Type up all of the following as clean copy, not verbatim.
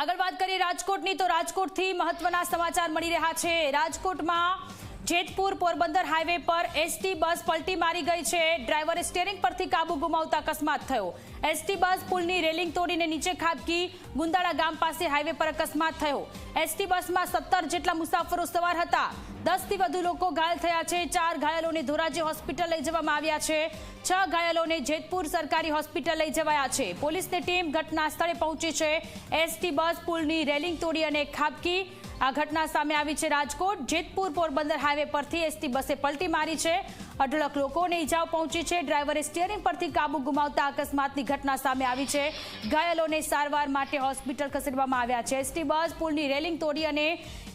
આગળ વાત કરીએ રાજકોટની તો રાજકોટથી મહત્વના સમાચાર મળી રહ્યા છે। રાજકોટમાં જેતપુર પોરબંદર હાઈવે પર એસટી બસ પલટી મારી ગઈ છે। ડ્રાઈવરે સ્ટીયરિંગ પરથી કાબુ ગુમાવતા અકસ્માત થયો। એસટી બસ પુલની રેલિંગ તોડીને નીચે ખાબકી। ગુંદાળા ગામ પાસે હાઈવે પર અકસ્માત થયો। એસટી બસમાં 17 જેટલા મુસાફરો સવાર હતા। 10 થી વધુ લોકો ઘાયલ થયા છે। 4 ઘાયલોને ધોરાજી હોસ્પિટલ લઈ જવામાં આવ્યા છે। 6 ઘાયલોને જેતપુર સરકારી હોસ્પિટલ લઈ જવાયા છે। પોલીસની ટીમ ઘટના સ્થળે પહોંચી છે। એસટી બસ પુલની રેલિંગ તોડી અને ખાબકી। આ ઘટના સામે આવી છે। રાજકોટ જેતપુર પોરબંદર હાઈવે પરથી એસટી બસે પલટી મારી છે। અઢળક લોકોને ઈજાઓ પહોંચી છે। ડ્રાઈવરે સ્ટીયરિંગ પરથી કાબુ ગુમાવતા અકસ્માતની ઘટના સામે આવી છે। ઘાયલોને સારવાર માટે હોસ્પિટલ ખસેડવામાં આવ્યા છે। એસટી બસ પુલની રેલિંગ તોડી અને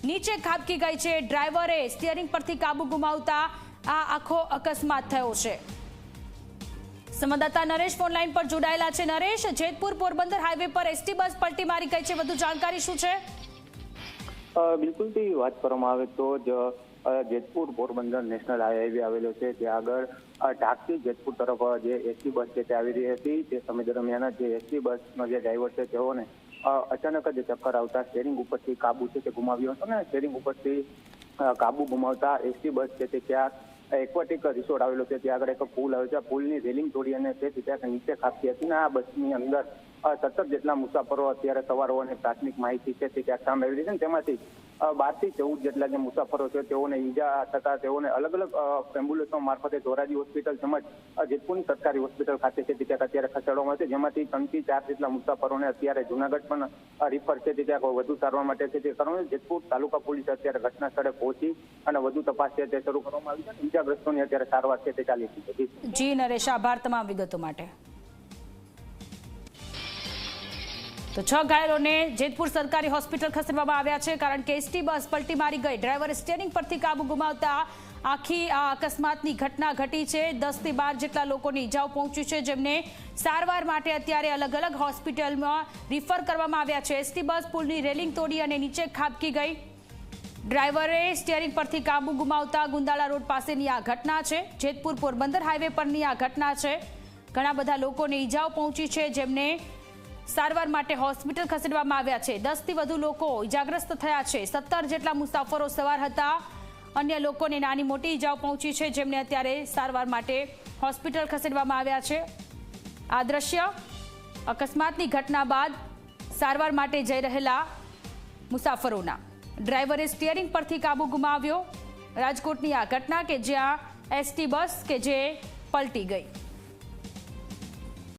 નીચે ખાબકી ગઈ છે। ડ્રાઈવરે સ્ટીયરિંગ પરથી કાબુ ગુમાવતા આ આખો અકસ્માત થયો છે। સંવાદદાતા નરેશ ફોન લાઈન પર જોડાયેલા છે। નરેશ, જેતપુર પોરબંદર હાઈવે પર એસટી બસ પલટી મારી ગઈ છે, વધુ જાણકારી શું છે? બિલકુલ થી વાત કરવામાં આવે તો જેતપુર પોરબંદર નેશનલ હાઈવે આવેલો છે। ત્યાં આગળ ઢાકથી જેતપુર તરફ જે એસટી બસ છે તે આવી રહી હતી। તે સમય દરમિયાન જે એસટી બસનો જે ડ્રાઈવર છે તેઓને અચાનક જ ચક્કર આવતા સ્ટીયરિંગ ઉપરથી કાબુ છે તે ગુમાવ્યો હતો ને સ્ટીયરિંગ ઉપરથી કાબુ ગુમાવતા એસટી બસ છે તે ત્યાં એક્વાટિક રિસોર્ટ આવેલો છે ત્યાં આગળ એક પુલ આવે છે। પુલની રેલિંગ તોડી અને તે ત્યાં નીચે ખાબકી હતી ને આ બસની અંદર 17 જેટલા મુસાફરો અત્યારે સવાર હોવાની પ્રાથમિક માહિતી છે તે ત્યાં સામે આવી રહી છે। તેમાંથી 12 થી 14 જેટલા જે મુસાફરો છે તેઓને ઈજા થતા તેઓને અલગ અલગ એમ્બ્યુલન્સો મારફતે ધોરાજી હોસ્પિટલ તેમજ જેતપુરની સરકારી હોસ્પિટલ ખાતે છે ત્યાં અત્યારે ખસેડવામાં આવે છે। જેમાંથી 3 થી 4 જેટલા મુસાફરોને અત્યારે જૂનાગઢ પણ રિફર છે ત્યાં વધુ સારવાર માટે છે તે કરવામાં જેતપુર તાલુકા પોલીસ અત્યારે ઘટના સ્થળે પહોંચી અને વધુ તપાસ છે તે શરૂ કરવામાં આવી છે। ઈજાગ્રસ્તોની અત્યારે સારવાર છે તે ચાલી રહી છે। જી નરેશ, આભાર તમામ વિગતો માટે। તો 6 ઘાયલોને જેતપુર સરકારી હોસ્પિટલ ખસેડવામાં આવ્યા છે કારણ કે એસટી બસ પલટી મારી ગઈ। ડ્રાઈવરે સ્ટીયરિંગ પરથી કાબુ ગુમાવતા આખી આ અકસ્માતની ઘટના ઘટી છે। 10 થી 12 જેટલા લોકોને ઈજાઓ પહોંચી છે, જેમને સારવાર માટે અત્યારે અલગ અલગ હોસ્પિટલમાં રિફર કરવામાં આવ્યા છે। એસટી બસ પુલની રેલિંગ તોડી અને નીચે ખાબકી ગઈ। ડ્રાઈવરે સ્ટીયરિંગ પરથી કાબુ ગુમાવતા ગુંદાળા રોડ પાસેની આ ઘટના છે। જેતપુર પોરબંદર હાઈવે પરની આ ઘટના છે। ઘણા બધા લોકોને ઈજાઓ પહોંચી છે, જેમને સારવાર માટે હોસ્પિટલ ખસેડવામાં આવ્યા છે। 10 થી વધુ લોકો ઈજાગ્રસ્ત થયા છે। 17 જેટલા મુસાફરો સવાર હતા। અન્ય લોકોને નાની મોટી ઈજાઓ પહોંચી છે, જેમને અત્યારે સારવાર માટે હોસ્પિટલ ખસેડવામાં આવ્યા છે। આ દ્રશ્ય અકસ્માતની ઘટના બાદ સારવાર માટે જઈ રહેલા મુસાફરોના। ડ્રાઈવરે સ્ટીયરિંગ પરથી કાબુ ગુમાવ્યો। રાજકોટની આ ઘટના કે જ્યાં એસટી બસ કે જે પલટી ગઈ।